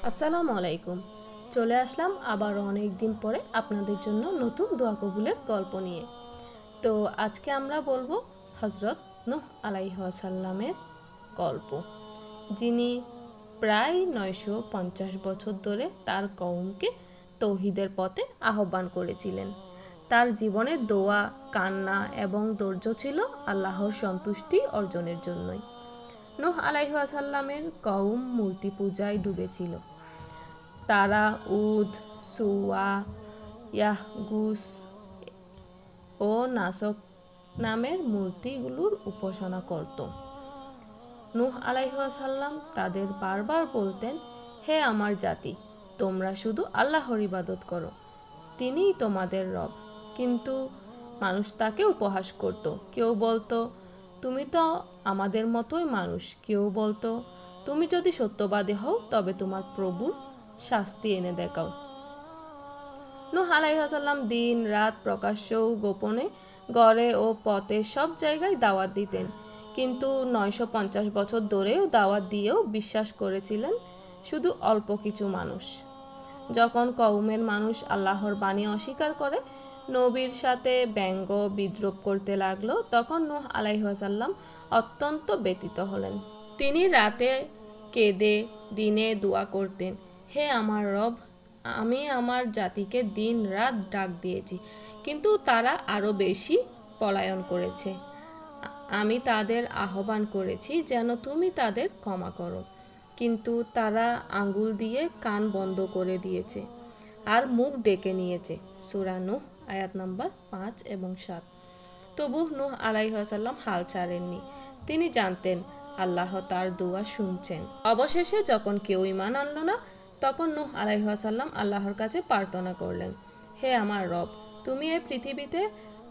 আসসালামু আলাইকুম। চলে আসলাম আবার অনেক দিন পরে আপনাদের জন্য নতুন দোয়া কবুলের গল্প নিয়ে। তো আজকে আমরা বলবো হজরত নূহ আলাইহিস সালামের গল্প, যিনি প্রায় 950 বছর ধরে তার কওমকে তৌহিদের পথে আহ্বান করেছিলেন। তার জীবনের দোয়া, কান্না এবং ধৈর্য ছিল আল্লাহর সন্তুষ্টি অর্জনের জন্যই। নূহ আলাইহিস সালামের কওম মূর্তি পূজায় ডুবেছিল। তারা উদ, সুওয়া, ইয়াগুস ও নাসক নামের মূর্তিগুলোর উপাসনা করত। নূহ আলাইহিস সালাম তাদের বারবার বলতেন, হে আমার জাতি, তোমরা শুধু আল্লাহর ইবাদত করো, তিনিই তোমাদের রব। কিন্তু মানুষ তাকে উপহাস করত। কেউ বলতো, তুমি তো আমাদের মতোই মানুষ। কেউ বলতো, তুমি যদি সত্যবাদী হও তবে তোমার প্রভুর শাস্তি এনে দেখাও। নূহ আলাইহিস সালাম দিন রাত প্রকাশ্য ও গোপনে, গড়ে ও পথে সব জায়গায় দাওয়াত দিতেন। কিন্তু 950 বছর ধরেও দাওয়াত দিয়েও বিশ্বাস করেছিলেন শুধু অল্প কিছু মানুষ। যখন কওমের মানুষ আল্লাহর বাণী অস্বীকার করে, নবীর সাথে ব্যঙ্গ বিদ্রূপ করতে লাগলো, তখন নূহ আলাইহিস সালাম অত্যন্ত ব্যথিত হলেন। তিনি রাতে কেঁদে দিনে দোয়া করতেন, হে আমার রব, আমি আমার জাতিকে দিন রাত ডাক দিয়েছি, কিন্তু তারা আরো বেশি পলায়ন করেছে। আমি তাদের আহ্বান করেছি যেন তুমি তাদের ক্ষমা করো, কিন্তু তারা আঙ্গুল দিয়ে কান বন্ধ করে দিয়েছে আর মুখ ডেকে নিয়েছে। সূরা নূহ আয়াত নাম্বার 5 এবং 7। তবু নূহ আলাইহিস সালাম হাল ছাড়েননি। তিনি জানতেন আল্লাহ তার দোয়া শুনছেন। অবশেষে যখন কেউ ঈমান আনলো না, তখন নূহ আলাইহিস সালাম আল্লাহর কাছে প্রার্থনা করলেন, হে আমার রব, তুমি এই পৃথিবীতে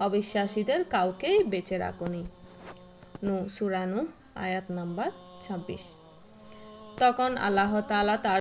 অবিশ্বাসীদের কাউকেই বেঁচে রাখোনি। সূরা নূহ আয়াত নাম্বার 26। তখন আল্লাহ তাআলা তার